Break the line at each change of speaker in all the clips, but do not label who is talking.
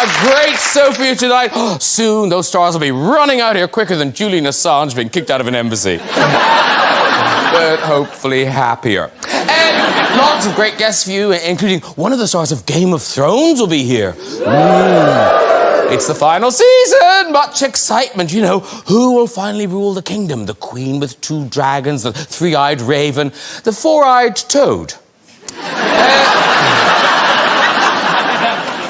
A great show for you tonight. Oh, soon those stars will be running out here quicker than Julian Assange being kicked out of an embassy. But hopefully happier. And lots of great guests for you, including one of the stars of Game of Thrones will be here. It's the final season! Much excitement, you know. Who will finally rule the kingdom? The queen with 2 dragons, the 3-eyed raven, the 4-eyed toad.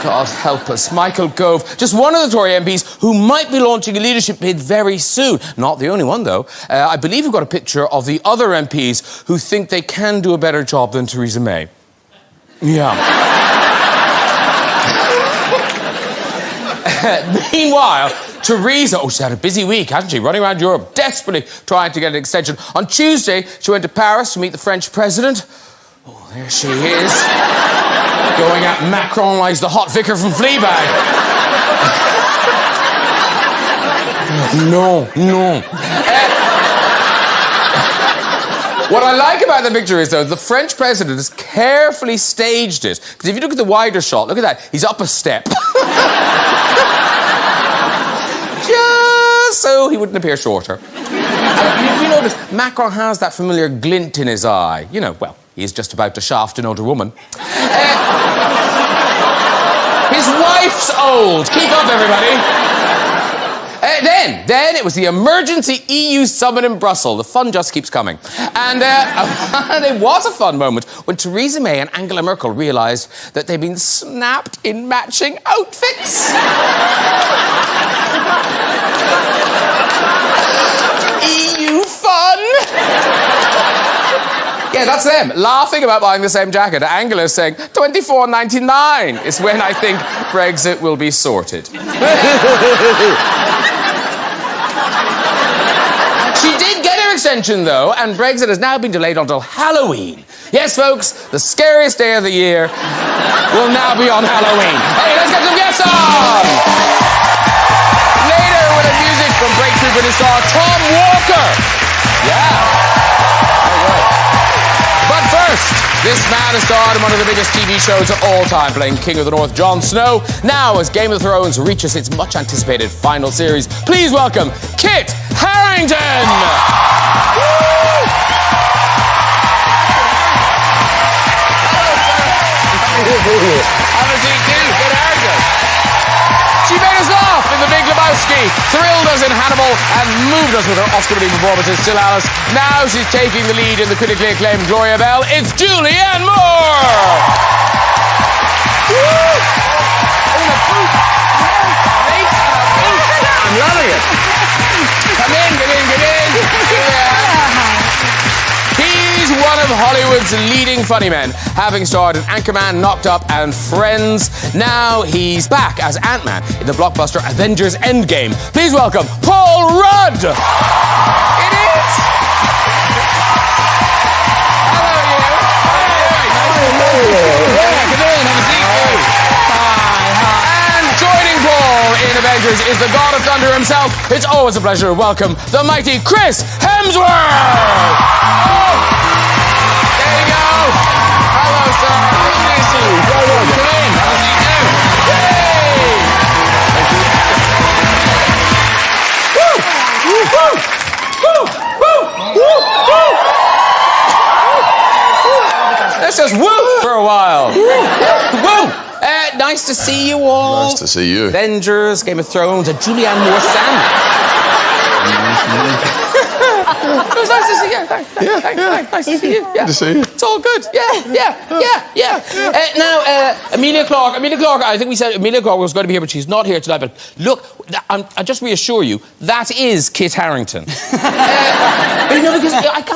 God help us. Michael Gove, just one of the Tory MPs who might be launching a leadership bid very soon. Not the only one, though. I believe we've got a picture of the other MPs who think they can do a better job than Theresa May. Yeah. Meanwhile, Theresa, she's had a busy week, hasn't she? Running around Europe, desperately trying to get an extension. On Tuesday, she went to Paris to meet the French president. Oh, there she is. Going at Macron like the hot vicar from Fleabag. No. What I like about the picture is, though, the French president has carefully staged it. Because if you look at the wider shot, look at that, he's up a step. Just so he wouldn't appear shorter. You notice, Macron has that familiar glint in his eye. You know, well, he's just about to shaft an older woman. His wife's old. Keep up, everybody. Then it was the emergency EU summit in Brussels. The fun just keeps coming. And it was a fun moment when Theresa May and Angela Merkel realised that they'd been snapped in matching outfits. EU fun! Yeah, that's them, laughing about buying the same jacket. Angela saying, $24.99 is when I think Brexit will be sorted. She did get her extension, though, and Brexit has now been delayed until Halloween. Yes, folks, the scariest day of the year will now be on Halloween. Hey, let's get some guests on! Later, with the music from breakthrough British star Tom Walker. Yeah. But first, this man has starred in one of the biggest TV shows of all time, playing King of the North, Jon Snow. Now, as Game of Thrones reaches its much-anticipated final series, please welcome Kit Harington! Have a seat, too. Kit Harington. She made us laugh in The Big Lebowski, thrilled us in Hannibal, and moved us with her Oscar-winning performance in Still Alice. Now she's taking the lead in the critically acclaimed Gloria Bell. It's Julianne Moore! I'm loving it. Come in. Yeah. He's one of Hollywood's leading funny men, having starred in Anchorman, Knocked Up, and Friends. Now he's back as Ant-Man in the blockbuster Avengers Endgame. Please welcome Paul Rudd! It is! Hello, you! Yeah, come in, have a seat. Hi. And joining Paul in Avengers is the God of Thunder himself. It's always a pleasure to welcome the mighty Chris Hemsworth! Hello, sir. Nice to see you. Come in. Have a seat too. Yay! Let's just woo for a while. Woo! Nice to see you all.
Nice to see you.
Avengers, Game of Thrones, a Julianne Moore sandwich. It was nice to see you. Thanks. Nice to see you. Yeah.
Good to see you.
It's all good. Yeah. Now, Emilia Clarke, I think we said Emilia Clarke was going to be here, but she's not here tonight. But look, I just reassure you, that is Kit Harington. Because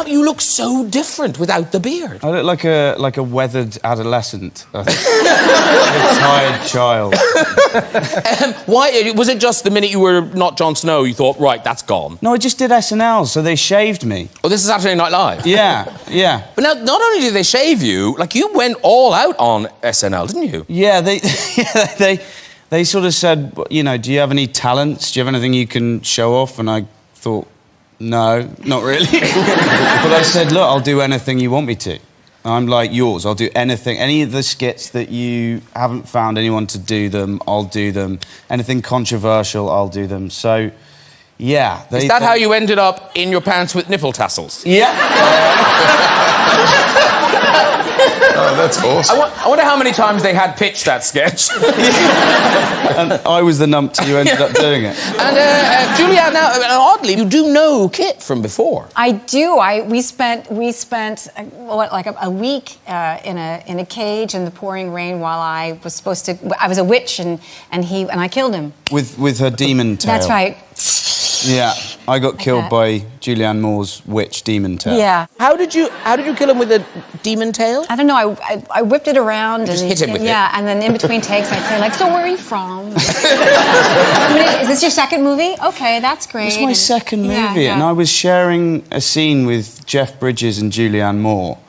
you look so different without the beard.
I look like a weathered adolescent. A tired child.
Why was it just the minute you were not Jon Snow, you thought, right, that's gone?
No, I just did SNL, so they shaved me.
Oh, this is Saturday Night Live?
Yeah.
But now, not only did they shave you, like, you went all out on SNL, didn't you?
Yeah, they sort of said, you know, do you have any talents? Do you have anything you can show off? And I thought, no, not really. But I said, look, I'll do anything you want me to. I'm like yours. I'll do anything. Any of the skits that you haven't found anyone to do them, I'll do them. Anything controversial, I'll do them. So, yeah.
Is that how you ended up in your pants with nipple tassels?
Yeah.
Oh, that's awesome.
I wonder how many times they had pitched that sketch.
And I was the numpty who ended up doing it.
And Julianne, now oddly, you do know Kit from before.
I do. We spent like a week in a cage in the pouring rain while I was supposed to. I was a witch and I killed him
With her demon tail.
That's right.
Yeah, I got killed by Julianne Moore's witch demon tail.
Yeah.
How did you kill him with a demon tail?
I don't know. I whipped it around
Just hit him with it.
Yeah, and then in between takes, I'd say like, "So where are you from?" Is this your second movie? Okay, that's great.
It's my second movie, and I was sharing a scene with Jeff Bridges and Julianne Moore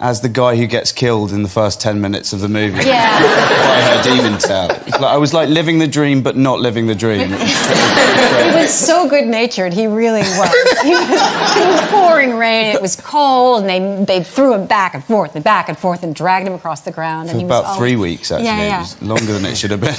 as the guy who gets killed in the first 10 minutes of the movie.
Yeah.
By her demon tail. I was like living the dream, but not living the dream.
He was so good-natured. He really was. It was pouring rain. It was cold, and they threw him back and forth and dragged him across the ground.
For about 3 weeks, actually.
Yeah, yeah.
It was longer than it should have been.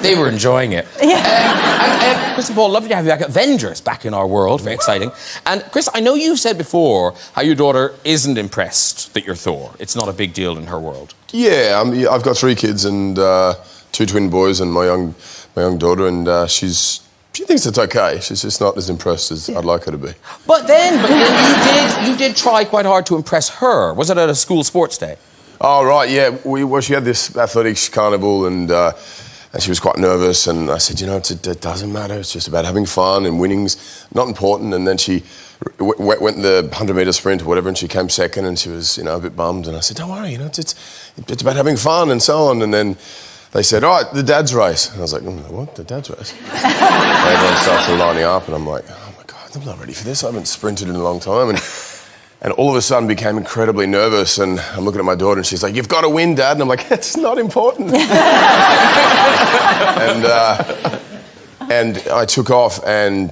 They were enjoying it.
Yeah.
Chris and Paul, lovely to have you back. Avengers back in our world, very exciting. And Chris, I know you've said before how your daughter isn't impressed that you're Thor. It's not a big deal in her world.
Yeah, I've got 3 kids and 2 twin boys and my young daughter, and she thinks it's okay. She's just not as impressed as I'd like her to be.
But then you did try quite hard to impress her. Was it at a school sports day?
Oh, right, yeah. She had this athletics carnival and she was quite nervous, and I said, you know, it doesn't matter. It's just about having fun, and winning's not important. And then she went the 100-metre sprint or whatever, and she came second, and she was, you know, a bit bummed. And I said, don't worry, you know, it's about having fun and so on. And then they said, all right, the dad's race. And I was like, what, the dad's race? And everyone starts lining up, and I'm like, oh my God, I'm not ready for this. I haven't sprinted in a long time. And all of a sudden became incredibly nervous, and I'm looking at my daughter and she's like, you've got to win, Dad. And I'm like, it's not important. and I took off and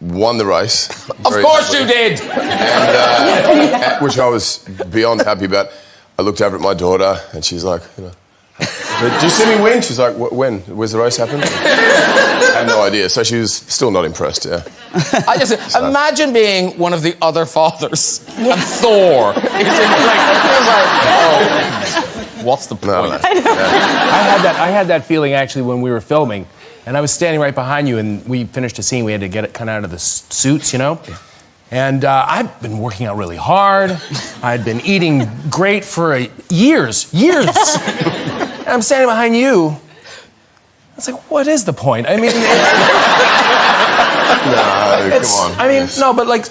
won the race.
Of course you did!
And, which I was beyond happy about. I looked over at my daughter and she's like, you know, do you see me win? She's like, when? Where's the race happen? I had no idea. So she was still not impressed, yeah.
I just imagine being one of the other fathers and Thor. What's the point?
No.
I had that feeling actually when we were filming, and I was standing right behind you, and we finished a scene. We had to get it kind of out of the suits, you know. And I've been working out really hard. I'd been eating great for years. And I'm standing behind you. It's like, what is the point? I mean,
No, come on.
I mean, no, but like,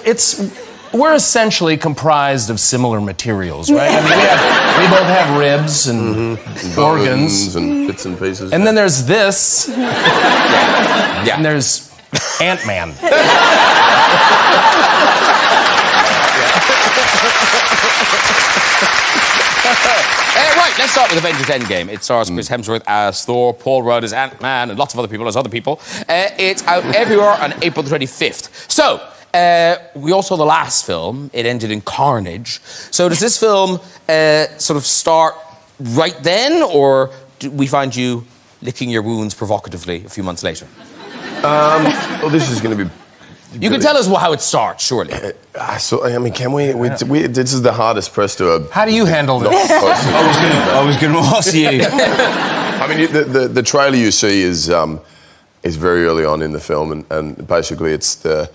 we're essentially comprised of similar materials, right? I mean, we both have ribs and organs
and bits and pieces.
and then there's this,
Yeah.
and there's Ant-Man.
Right, let's start with Avengers Endgame. It stars Chris Hemsworth as Thor, Paul Rudd as Ant-Man, and lots of other people as other people. It's out everywhere on April the 25th. So, we all saw the last film. It ended in carnage. So does this film sort of start right then, or do we find you licking your wounds provocatively a few months later?
Well, this is going to be...
You can tell us how it starts, surely.
I mean, can we, this is the hardest press to a...
How do you handle this?
I was going to ask you.
I mean, the trailer you see is very early on in the film, and basically it's the,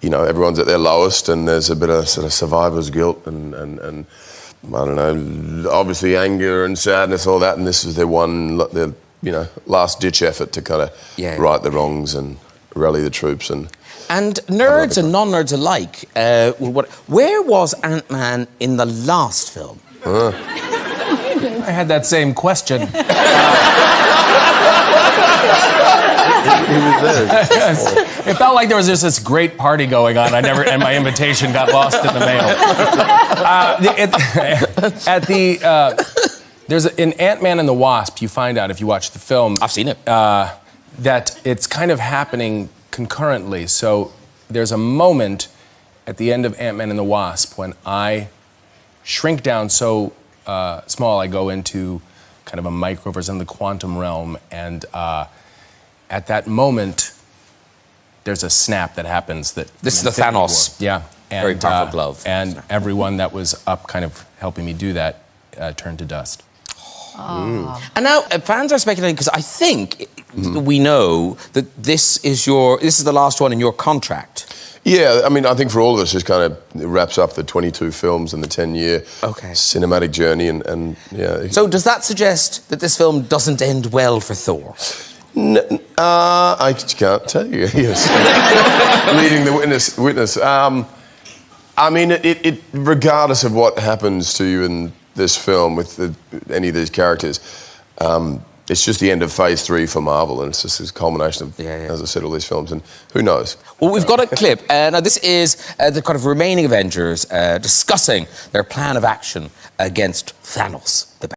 you know, everyone's at their lowest, and there's a bit of sort of survivor's guilt and I don't know, obviously anger and sadness, all that, and this is their you know, last-ditch effort to kind of right the wrongs and rally the troops. And
nerds and non-nerds alike, where was Ant-Man in the last film?
I had that same question.
He was there.
It felt like there was just this great party going on. And my invitation got lost in the mail. There's in Ant-Man and the Wasp, you find out if you watch the film.
I've seen it.
That it's kind of happening concurrently. So there's a moment at the end of Ant-Man and the Wasp, when I shrink down so small, I go into kind of a microverse in the quantum realm, and at that moment, there's a snap that happens.
This is the Thanos.
Yeah. And,
very powerful glove.
And everyone that was up kind of helping me do that turned to dust.
And now fans are speculating, because I think we know that this is the last one in your contract.
Yeah, I mean, I think for all of us, it kind of wraps up the 22 films and the 10-year cinematic journey, and yeah.
So does that suggest that this film doesn't end well for Thor?
I can't tell you. Yes, leading the witness. I mean, it regardless of what happens to you in this film with any of these characters, it's just the end of Phase 3 for Marvel, and it's just this culmination of, as I said, all these films, and who knows?
Well, we've got a clip. Now, this is the kind of remaining Avengers discussing their plan of action against Thanos. And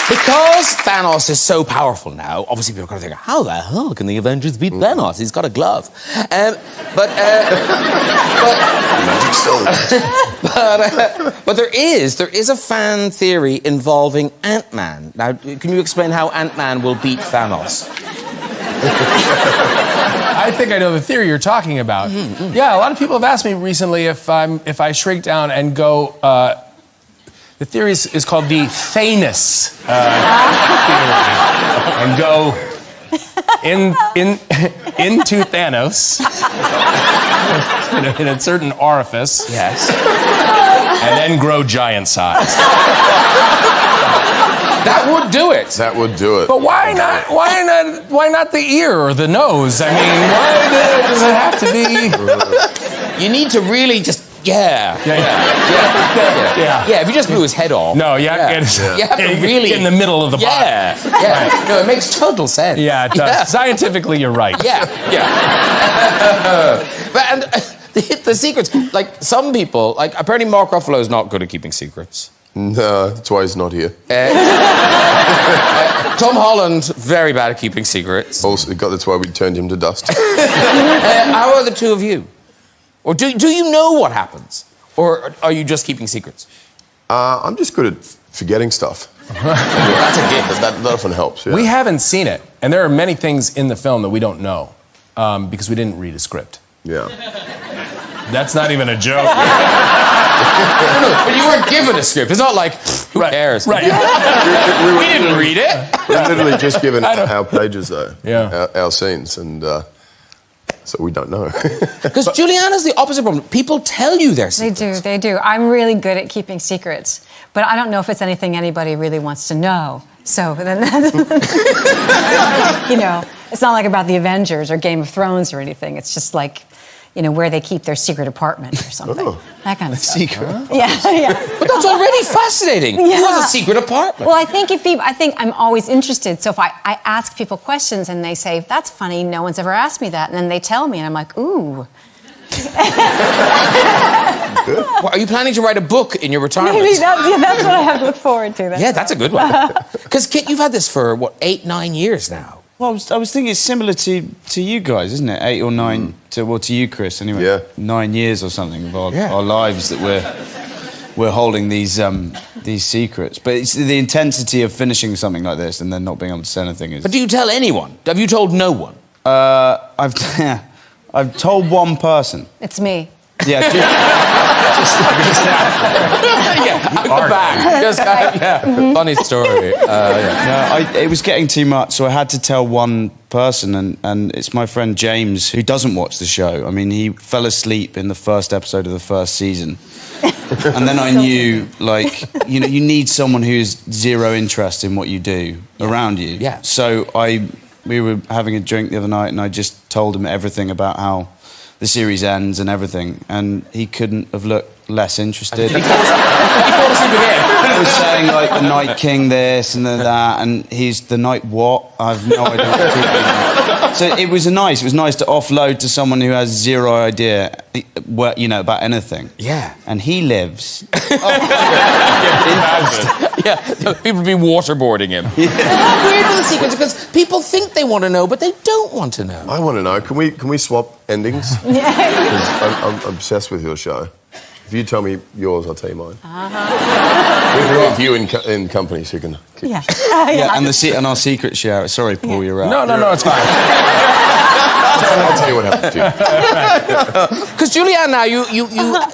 because Thanos is so powerful now, obviously people are going to think, how the hell can the Avengers beat Thanos? He's got a glove. But there is a fan theory involving Ant-Man. Now, can you explain how Ant-Man will beat Thanos?
I think I know the theory you're talking about. Yeah, a lot of people have asked me recently if I shrink down and go. The theory is called the Thanos theory, and go into Thanos in a certain orifice.
Yes.
And then grow giant size.
That would do it.
That would do it.
But why not? Why not the ear or the nose? I mean, why does it have to be?
You need to really just. Yeah. If you just blew his head off.
No,
you have to really
in the middle of the body.
Yeah. No, it makes total sense.
Yeah, it does. Yeah. Scientifically, you're right.
Yeah. But the secrets, like some people, like apparently Mark Ruffalo's not good at keeping secrets.
No, that's why he's not here.
Tom Holland, very bad at keeping secrets.
Also, that's why we turned him to dust.
How are the two of you? Or do you know what happens? Or are you just keeping secrets?
I'm just good at forgetting stuff. That's a gift. That often helps. Yeah.
We haven't seen it, and there are many things in the film that we don't know because we didn't read a script.
Yeah.
That's not even a joke.
No, but you weren't given a script. It's not like, who cares?
Right.
We didn't read it.
We're literally just given our pages, though.
Yeah.
Our scenes, and so we don't know.
Because Julianne has the opposite problem. People tell you their secrets.
They do. I'm really good at keeping secrets, but I don't know if it's anything anybody really wants to know. So then, you know, it's not like about the Avengers or Game of Thrones or anything. It's just like, you know, where they keep their secret apartment or something. That kind of stuff.
Secret.
Yeah.
But that's already fascinating.
Yeah.
Who has a secret apartment?
Well, I think I'm always interested. So if I ask people questions and they say, that's funny, no one's ever asked me that. And then they tell me and I'm like, ooh.
Well, are you planning to write a book in your retirement?
Maybe that's what I have to look forward to.
That's a good one. Because Kit, you've had this for, 8-9 years now.
Well, I was thinking it's similar to you guys, isn't it? 8 or 9 to you, Chris. Anyway,
Yeah.
9 years or something of our lives that we're holding these secrets. But it's the intensity of finishing something like this and then not being able to say anything is.
But do you tell anyone? Have you told no one?
I've told one person.
It's me.
Yeah.
Out the back. Funny story.
No, it was getting too much, so I had to tell one person, and it's my friend James, who doesn't watch the show. I mean, he fell asleep in the first episode of the first season. And then I knew, like, you know, you need someone who's zero interest in what you do around you.
Yeah.
So we were having a drink the other night, and I just told him everything about how the series ends and everything, and he couldn't have looked less interested.
He fall asleep again.
people saying like the Night King this and the that, and he's the Night what? I've no idea what to do. So it was nice to offload to someone who has zero idea, about anything.
Yeah.
And he lives.
Yeah, people would be waterboarding him. How weird are the secrets? Because people think they want to know, but they don't want to know.
I want to know. Can we swap endings?
Yeah.
Because I'm obsessed with your show. If you tell me yours, I'll tell you mine. With you in company, so you can.
Yeah.
Yeah, and our secret share. Sorry, Paul, you're out.
No, it's fine.
I'll tell you what happened to you.
Because Julianne, now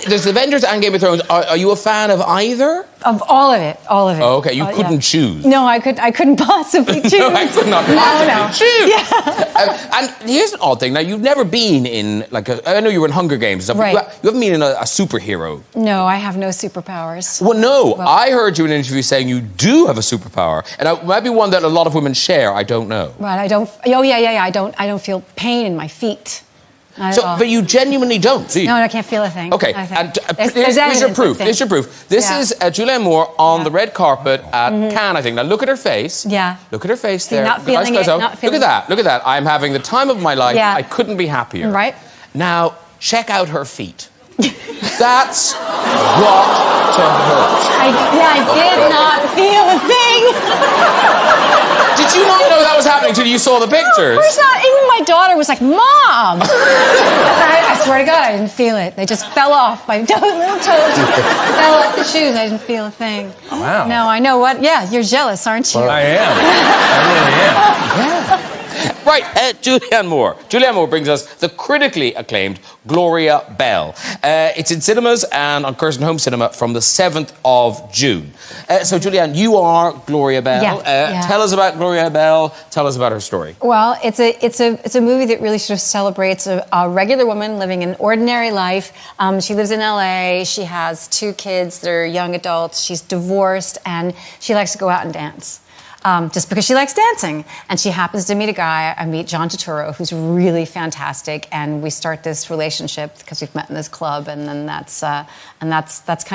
there's Avengers and Game of Thrones. Are you a fan of either?
Of all of it.
Oh, okay. You couldn't choose.
No, I couldn't possibly choose.
No, I could not possibly choose.
Yeah.
And here's an odd thing. Now, you've never been in I know you were in Hunger Games and stuff.
Right.
You haven't been in a superhero.
No, I have no superpowers.
Well, no. I heard you in an interview saying you do have a superpower, and it might be one that a lot of women share. I don't know.
Right. I don't. Oh yeah. I don't feel pain in my feet.
But you genuinely don't, do you?
No, I can't feel a thing.
Okay, and here's your proof. Here's your proof. This is Julianne Moore on the red carpet at Cannes, I think. Now look at her face.
Yeah.
Look at her face there.
Not feeling it. Not feeling
Look at that. Look at that. I'm having the time of my life.
Yeah.
I couldn't be happier.
Right.
Now check out her feet. That's got to hurt.
I did not feel a thing.
Did you not know that was happening until you saw the pictures?
Of course not. Even my daughter was like, "Mom!" I swear to God, I didn't feel it. They just fell off. My little toes fell off the shoes. I didn't feel a thing.
Wow.
No, I know what. Yeah, you're jealous, aren't you?
I am. I really am.
Right, Julianne Moore. Julianne Moore brings us the critically acclaimed Gloria Bell. It's in cinemas and on Curzon Home Cinema from the 7th of June. So, Julianne, you are Gloria Bell.
Yeah.
Tell us about Gloria Bell. Tell us about her story.
Well, it's a movie that really sort of celebrates a regular woman living an ordinary life. She lives in LA. She has 2 kids. They're young adults. She's divorced, and she likes to go out and dance. Just because she likes dancing. And she happens to meet a guy. I meet John Turturro, who's really fantastic, and we start this relationship because we've met in this club, and then that's kind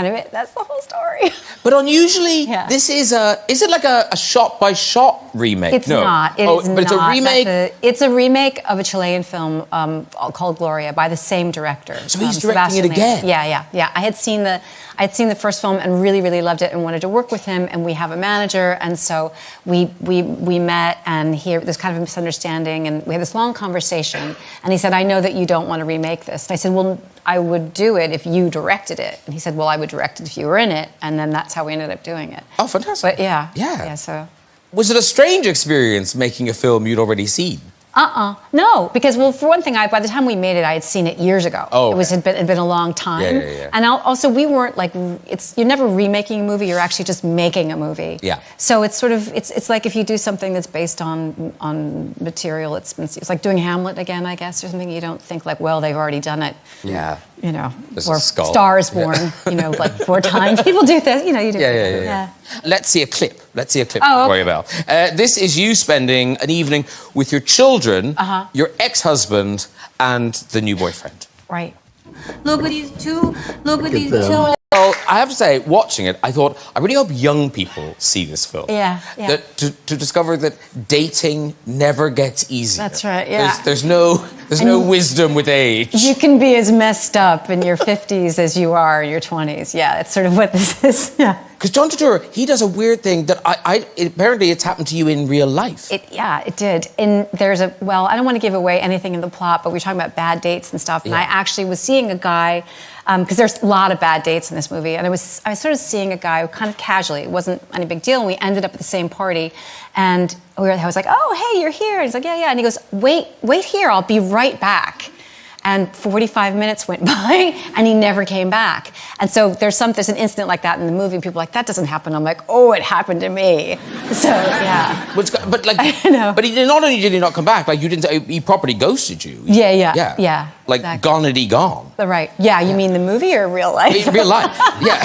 of it. That's the whole story.
But unusually, this is it like a shot-by-shot remake?
It's not.
But it's a remake?
It's a remake of a Chilean film called Gloria by the same director.
So he's directing it again?
Yeah. I had seen the first film and really, really loved it and wanted to work with him, and we have a manager, and so we met, and there's kind of a misunderstanding, and we had this long conversation, and he said, "I know that you don't want to remake this." And I said, "Well, I would do it if you directed it." And he said, "Well, I would direct it if you were in it," and then that's how we ended up doing it.
Oh, fantastic.
But yeah.
So, was it a strange experience making a film you'd already seen?
No, because, well, for one thing, by the time we made it, I had seen it years ago.
Oh, okay.
It had been a long time.
Yeah.
And also, we weren't you're never remaking a movie, you're actually just making a movie.
Yeah.
So it's sort of, it's like if you do something that's based on material, it's like doing Hamlet again, I guess, or something. You don't think well, they've already done it.
Yeah.
Or
a skull.
Star is Born, 4 times. People do this, you do.
Yeah. Let's see a clip.
Oh,
of Gloria Bell. This is you spending an evening with your children, your ex-husband, and the new boyfriend.
Right.
Look at these two. Look at these two.
Well, I have to say, watching it, I thought, I really hope young people see this film.
Yeah.
To discover that dating never gets easier.
That's right, yeah.
There's no wisdom with age.
You can be as messed up in your 50s as you are in your 20s. Yeah, that's sort of what this is. Yeah.
Because John Turturro, he does a weird thing that apparently it's happened to you in real life.
It did. And there's I don't want to give away anything in the plot, but we were talking about bad dates and stuff. And I actually was seeing a guy, because there's a lot of bad dates in this movie, and I was sort of seeing a guy kind of casually. It wasn't any big deal, and we ended up at the same party, and I was like, "Oh, hey, you're here." And he's like, "Yeah." And he goes, "Wait here, I'll be right back." And 45 minutes went by, and he never came back. And so there's an incident like that in the movie, and people are like, "That doesn't happen." I'm like, "Oh, it happened to me." So yeah.
But
I know.
But not only did he not come back, he properly ghosted you.
Yeah.
Like
exactly.
Gonity gone.
Right. Yeah. You mean the movie or real life?
Real life. Yeah.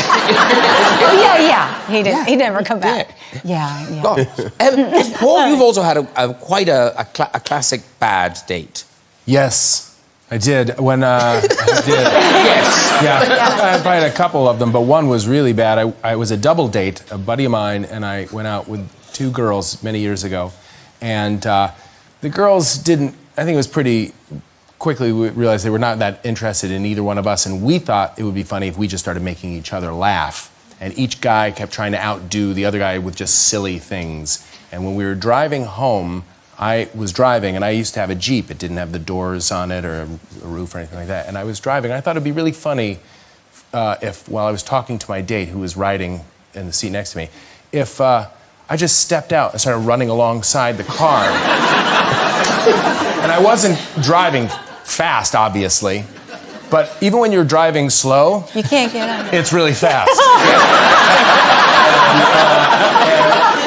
Yeah. He didn't. He never come back. Yeah.
God. Paul, you've also had quite a classic bad date.
Yes, I did. When I did.
Yes.
Yeah, I probably had a couple of them, but one was really bad. I was a double date. A buddy of mine and I went out with 2 girls many years ago, and the girls didn't. I think it was pretty quickly we realized they were not that interested in either one of us, and we thought it would be funny if we just started making each other laugh. And each guy kept trying to outdo the other guy with just silly things. And when we were driving home, I was driving, and I used to have a Jeep. It didn't have the doors on it or a roof or anything like that. And I was driving. I thought it'd be really funny if, while I was talking to my date, who was riding in the seat next to me, if I just stepped out and started running alongside the car. And I wasn't driving fast, obviously. But even when you're driving slow,
You can't get out.
it's really fast.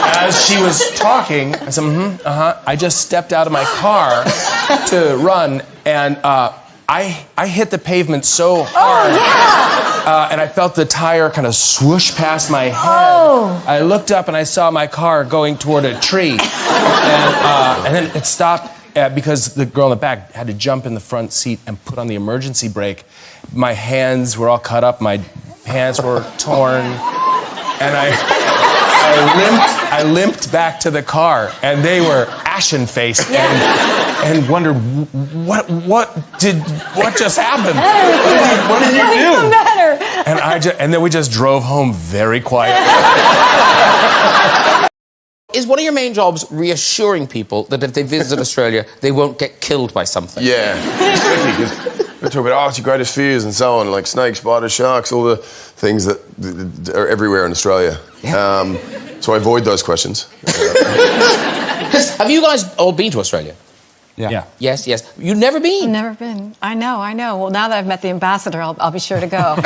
And as she was talking, I said, I just stepped out of my car to run, and I hit the pavement so hard. And I felt the tire kind of swoosh past my head. I looked up and I saw my car going toward a tree. And then it stopped because the girl in the back had to jump in the front seat and put on the emergency brake. My hands were all cut up, my pants were torn, and I limped back to the car, and they were ashen-faced and wondered what just happened? What did you do? And then we just drove home very quietly.
Is one of your main jobs reassuring people that if they visit Australia, they won't get killed by something?
Yeah. We talk about, it's your greatest fears and so on, like snakes, spiders, sharks, all the things that are everywhere in Australia.
Yeah.
So I avoid those questions.
Have you guys all been to Australia?
Yeah.
Yes. You've never been?
Never been. I know. Well, now that I've met the ambassador, I'll be sure to go.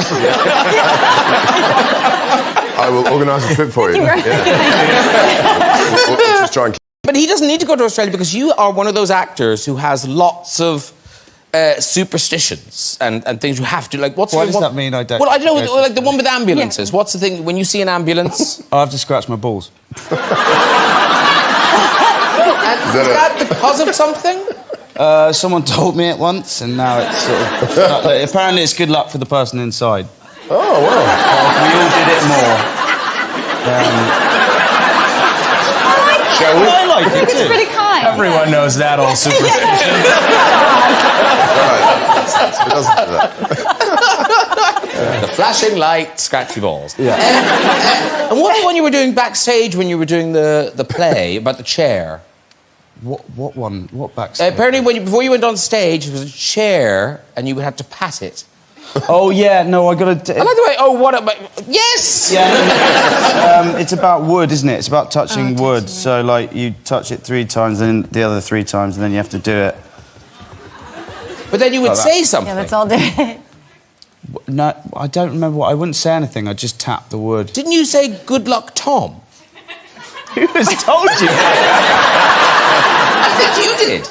I will organise a trip for you. We'll just try and...
But he doesn't need to go to Australia because you are one of those actors who has lots of superstitions and things you have to, like,
What does that mean? I don't...
Well, I don't know, like the one with ambulances. What's the thing, when you see an ambulance?
I have to scratch my balls.
Is that because of something?
Someone told me it once, and now it's sort of... apparently it's good luck for the person inside.
Oh, wow.
If we all did it more,
Shall we?
I like it too.
It's pretty kind.
Everyone knows that old superstition.
The flashing light, scratchy balls.
Yeah.
And what one you were doing backstage when you were doing the play about the chair?
What one? What backstage?
Apparently, before you went on stage, there was a chair, and you had to pat it.
Oh yeah, no, I got to.
I like the way. Oh, what about? Yes.
Yeah, it's about wood, isn't it? It's about touching wood. So like you touch it 3 times, then the other 3 times, and then you have to do it.
But then you would say something.
Yeah, let's all do it.
No, I don't remember what. I wouldn't say anything. I just tapped the wood.
Didn't you say "Good luck, Tom"?
Who has told you that?
I think you did.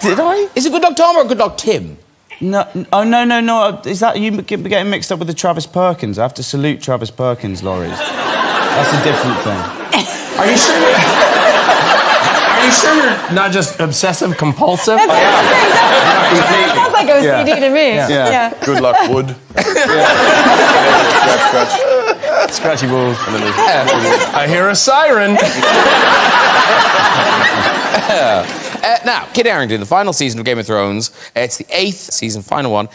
Did I?
Is it "Good luck, Tom" or "Good luck, Tim"?
No. Oh no. Is that you getting mixed up with the Travis Perkins? I have to salute Travis Perkins lorries. That's a different thing.
Are you sure? Are you sure you're not just obsessive compulsive?
Sounds like OCD to me.
Yeah.
Good luck, wood. Scratch.
Scratchy balls. And then I hear a siren.
Now, Kit Harington, the final season of Game of Thrones. It's the 8th season, final one.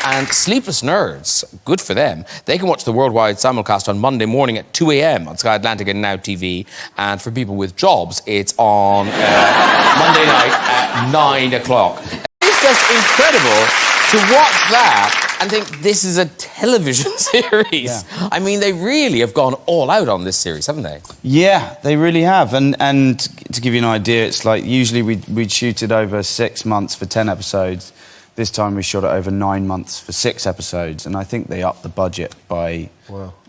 And Sleepless Nerds, good for them. They can watch the worldwide simulcast on Monday morning at 2 a.m. on Sky Atlantic and Now TV. And for people with jobs, it's on Monday night at 9 o'clock. It's just incredible to watch that and think this is a television series.
Yeah.
I mean, they really have gone all out on this series, haven't they?
Yeah, they really have. And to give you an idea, it's like usually we'd shoot it over 6 months for 10 episodes. This time we shot it over 9 months for 6 episodes, and I think they upped the budget by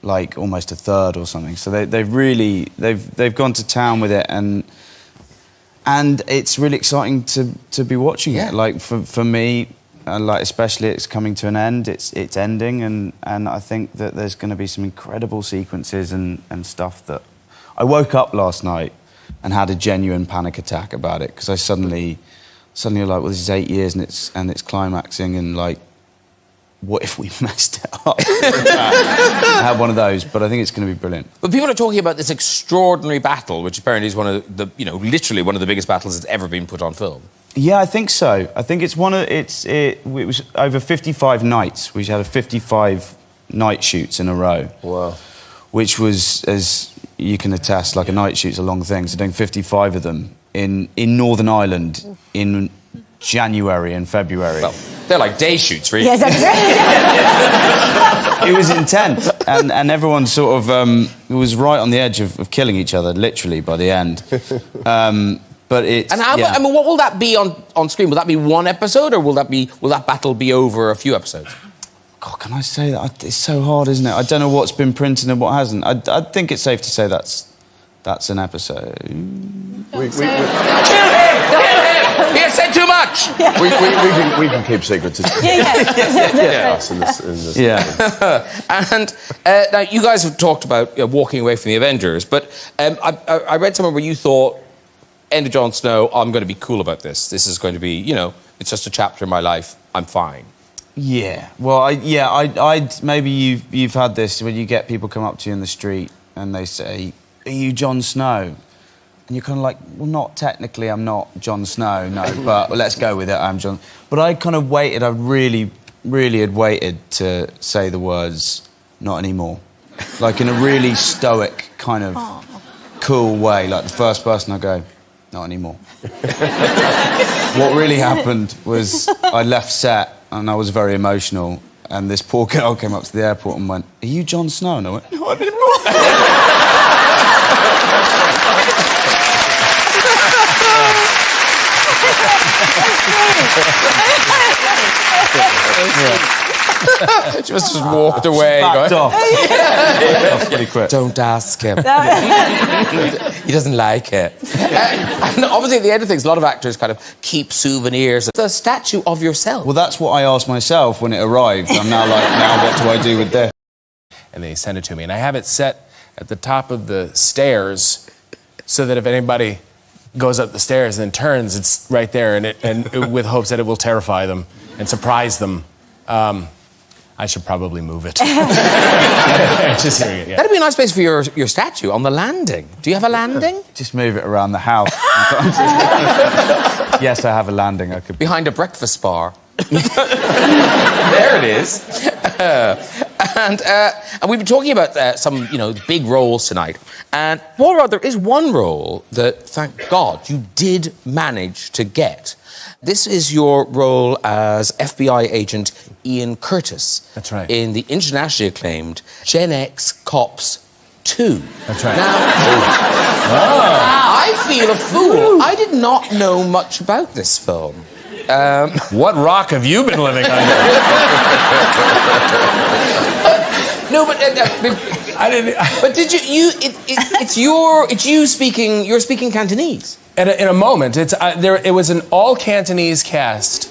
like almost a third or something. So they've gone to town with it, and it's really exciting to be watching it. Like for me, like especially it's coming to an end. It's ending, and I think that there's going to be some incredible sequences and stuff that I woke up last night and had a genuine panic attack about it because I suddenly suddenly you're like, well, this is 8 years and it's climaxing, and like, what if we messed it up? I had one of those, but I think it's going to be brilliant.
But people are talking about this extraordinary battle, which apparently is one of the, literally one of the biggest battles that's ever been put on film.
Yeah, I think so. I think it's it was over 55 nights. We had 55 night shoots in a row.
Wow.
Which was, as you can attest, like a night shoot's a long thing. So doing 55 of them in Northern Ireland in January and February.
Well, they're like day shoots, really.
Yes, that's right.
It was intense, and everyone sort of was right on the edge of killing each other, literally, by the end. But it's...
And how,
yeah.
I mean, what will that be on screen? Will that be one episode, or will that battle be over a few episodes?
God, can I say that? It's so hard, isn't it? I don't know what's been printed and what hasn't. I think it's safe to say that's an episode.
We
Kill him! He has said too much!
we can keep secrets. Us in this.
And now, you guys have talked about walking away from the Avengers, but I read somewhere where you thought, end of Jon Snow, I'm going to be cool about this. This is going to be, it's just a chapter in my life. I'm fine.
Yeah. Well, I'd maybe you've had this when you get people come up to you in the street and they say, "Are you Jon Snow?" And you're kind of like, well, not technically, I'm not Jon Snow, no, but let's go with it, I'm Jon. But I kind of waited, I really, really had waited to say the words, "not anymore." Like in a really stoic, kind of cool way. Like the first person I go, "not anymore." What really happened was I left set and I was very emotional, and this poor girl came up to the airport and went, "Are you Jon Snow?" And I went, "Not anymore."
She must have just walked away.
Backed
going,
off. Off pretty quick.
Don't ask him. He doesn't like it. And obviously, at the end of things, a lot of actors kind of keep souvenirs. The statue of yourself.
Well, that's what I asked myself when it arrived. I'm now like, now what do I do with this?
And they send it to me, and I have it set at the top of the stairs so that if anybody goes up the stairs and then turns, it's right there, and with hopes that it will terrify them and surprise them. I should probably move it. Just hearing it, yeah.
That'd be a nice place for your statue on the landing. Do you have a landing?
Just move it around the house. Yes, I have a landing. I could.
Behind a breakfast bar. There it is. And we've been talking about some, big roles tonight. And Paul Rudd, there is one role that, thank God, you did manage to get. This is your role as FBI agent Ian Curtis.
That's right.
In the internationally acclaimed Gen X Cops 2.
That's right.
Now, I feel a fool. I did not know much about this film.
What rock have you been living under?
No, but
I didn't.
But did you? It's you speaking. You're speaking Cantonese.
In a moment, it was an all Cantonese cast.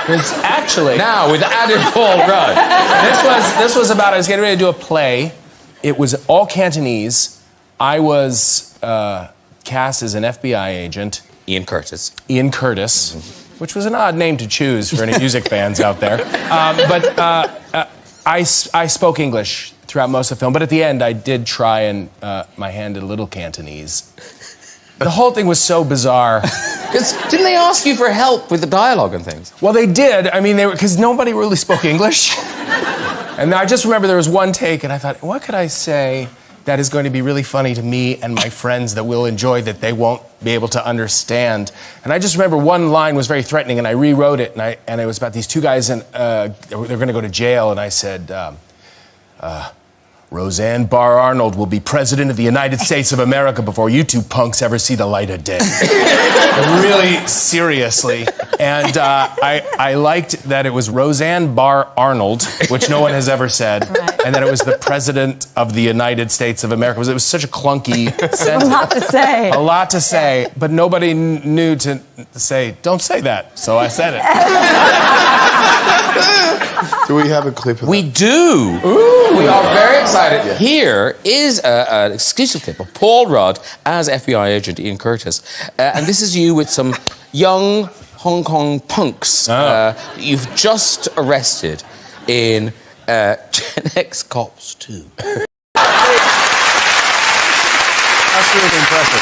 It's actually
Now with added Paul Rudd.
This was about, I was getting ready to do a play. It was all Cantonese. I was cast as an FBI agent.
Ian Curtis.
Ian Curtis, which was an odd name to choose for any music fans out there. But I spoke English throughout most of the film, but at the end I did try and my hand at a little Cantonese. The whole thing was so bizarre.
Because didn't they ask you for help with the dialogue and things?
Well, they did. I mean, because nobody really spoke English. And I just remember there was one take, and I thought, what could I say that is going to be really funny to me and my friends that we'll enjoy that they won't be able to understand? And I just remember one line was very threatening, and I rewrote it, and it was about these two guys, and they're going to go to jail, and I said, Roseanne Barr Arnold will be president of the United States of America before you two punks ever see the light of day. Really seriously. And I liked that it was Roseanne Barr Arnold, which no one has ever said, and that it was the president of the United States of America. It was such a clunky sentence.
A lot to say.
A lot to say, but nobody knew to say, don't say that. So I said it.
Do we have a clip of
We
that?
do. Ooh. We are very excited. Yeah. Here is an exclusive clip of Paul Rudd as FBI agent Ian Curtis. And this is you with some young Hong Kong punks you've just arrested in Gen X Cops 2.
That's really impressive.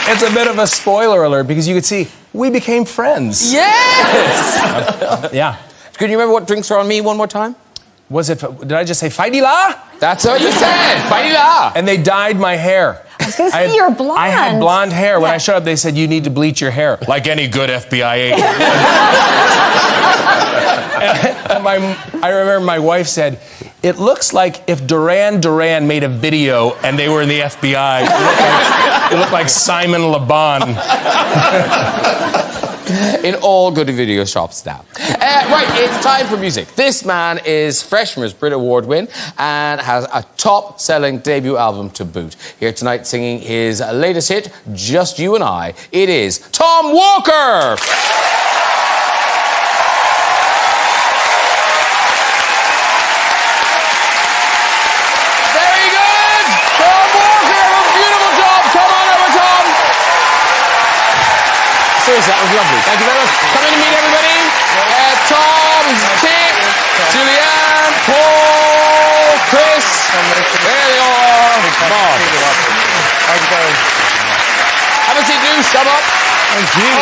It's a bit of a spoiler alert because you could see we became friends.
Yes!
Yeah.
Can you remember what drinks are on me one more time?
Did I just say Fighty La?
That's what you said, Fighty La.
And they dyed my hair.
I was going to say you're blonde.
I had blonde hair. When I showed up, they said, you need to bleach your hair. Like any good FBI agent. and I remember my wife said, it looks like if Duran Duran made a video and they were in the FBI. It looked like Simon Le Bon.
In all good video shops now. Right, it's time for music. This man is fresh from his Brit Award win and has a top-selling debut album to boot. Here tonight singing his latest hit, Just You and I, it is Tom Walker! Very good! Tom Walker, a beautiful job! Come on over, Tom! Seriously, that was lovely. Thank you very much. Come in and meet everybody. Tom, Kit, Julianne, Paul, Chris. There they all are. Mark.
How's it going?
Have a seat, do. Shut up.
Thank you.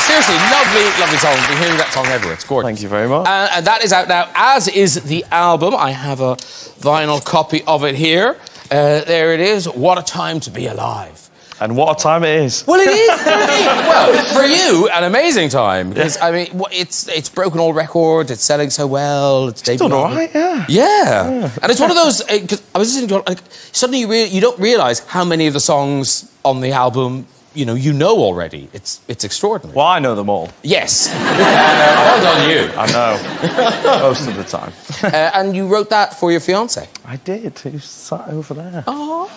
Seriously, lovely, lovely song. We've been hearing that song everywhere. It's gorgeous.
Thank you very much.
And that is out now, as is the album. I have a vinyl copy of it here. There it is. What a time to be alive.
And what a time it is.
Well, it is. Well, for you, an amazing time. Because, I mean, it's broken all records. It's selling so well. It's
done all right, yeah.
Yeah. And it's one of those... Cause I was listening to it, like, suddenly you don't realise how many of the songs on the album, you know already. It's extraordinary.
Well, I know them all.
Yes. Well done, you.
I know. Most of the time.
And you wrote that for your fiancée?
I did. Who's sat over there?
Oh.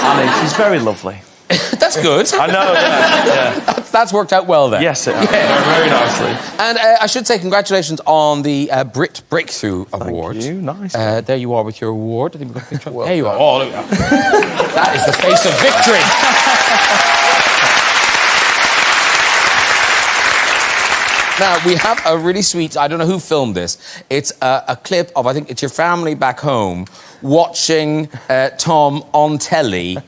Annie, she's very lovely.
That's good.
I know, yeah.
That's worked out well then.
Yes, it has. Yeah. Very nicely.
And I should say congratulations on the Brit Breakthrough Award.
Thank you, nice.
There you are with your award. I think we've got a picture. There you are. Oh, look at that. That is the face of victory. Now, we have a really sweet, I don't know who filmed this. It's a clip of, I think it's your family back home, watching Tom on telly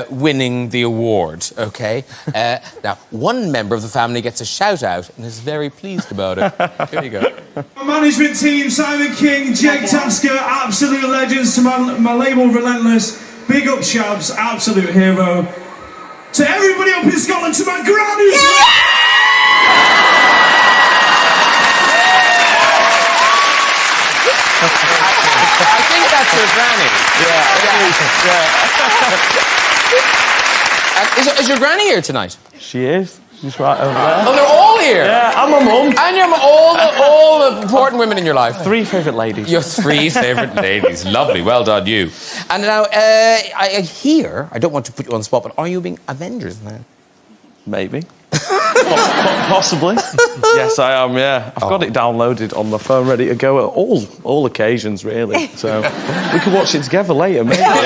winning the award, OK? Now, one member of the family gets a shout-out and is very pleased about it. Here you go.
My management team, Simon King, Jake Tasker, absolute legends. To my label, Relentless, big up Shabs, absolute hero. To everybody up in Scotland, to my grannies.
I think that's your granny. Yeah. Is your granny here tonight?
She is. She's right over there.
Oh, they're all here?
Yeah, and my mum.
And your all the important women in your life.
3 favourite ladies.
Your 3 favourite ladies. Lovely. Well done, you. And now, I hear, I don't want to put you on the spot, but are you being Avengers now?
Maybe. Possibly. Yes, I am, yeah. I've got it downloaded on my phone, ready to go at all occasions, really. So we can watch it together later, maybe. What do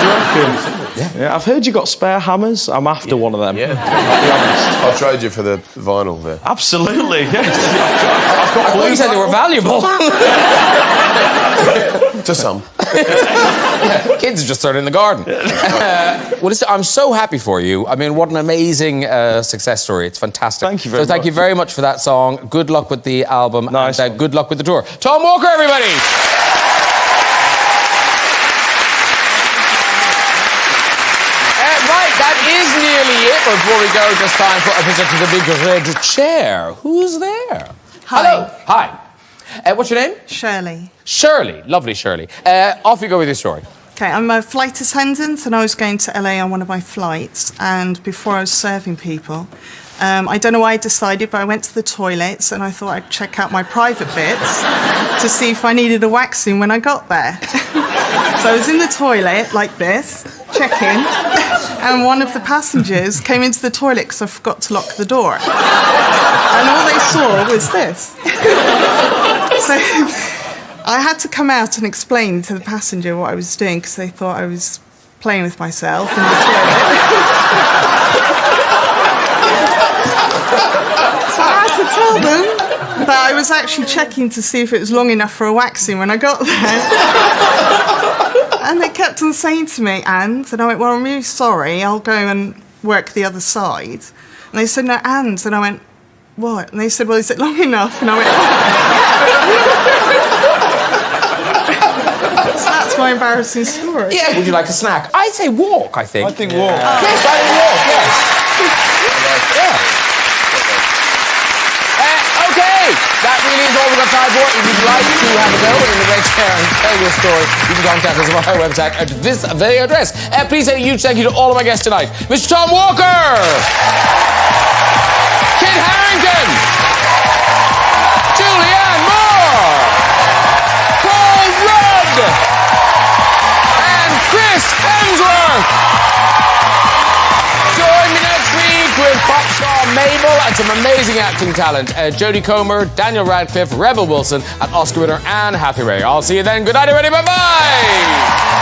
you reckon? Yeah, I've heard you got spare hammers. I'm after one of them. Yeah. I'll be honest.
I'll trade you for the vinyl there.
Absolutely, yes.
I thought you said they were valuable.
To some.
Kids just started in the garden. Well, listen, I'm so happy for you. I mean, what an amazing success story. It's fantastic.
Thank you very much.
So thank you very much for that song. Good luck with the album.
Nice.
And good luck with the tour. Tom Walker, everybody! Right, that is nearly it. But before we go, just time for a visit to the big red chair. Who's there?
Hi.
Hello. Hi. What's your name?
Shirley.
Shirley. Lovely, Shirley. Off you go with your story.
Okay, I'm a flight attendant and I was going to LA on one of my flights, and before I was serving people, I don't know why I decided, but I went to the toilets and I thought I'd check out my private bits to see if I needed a waxing when I got there. So I was in the toilet like this, checking, and one of the passengers came into the toilet because I forgot to lock the door. And all they saw was this. So I had to come out and explain to the passenger what I was doing because they thought I was playing with myself in the toilet. So I had to tell them that I was actually checking to see if it was long enough for a waxing when I got there. And they kept on saying to me, and I went, well, I'm really sorry, I'll go and work the other side. And they said, no, and I went, what? And they said, well, is it long enough? And I went, oh. So that's my embarrassing story.
Yeah, would you like a snack? I'd say walk, I think.
I think walk.
Yes, I think walk, yes. Yeah. Okay, that really is all we've got time for. If you'd like to have a go in the red chair and tell your story, you can contact us on our website at this very address. Please say a huge thank you to all of my guests tonight. Mr. Tom Walker! Kit Harington! Julianne Moore! Paul Rudd! And Chris Hemsworth! Join me next week with pop star Mabel and some amazing acting talent. Jodie Comer, Daniel Radcliffe, Rebel Wilson, and Oscar winner Anne Hathaway. I'll see you then. Good night, everybody. Bye-bye!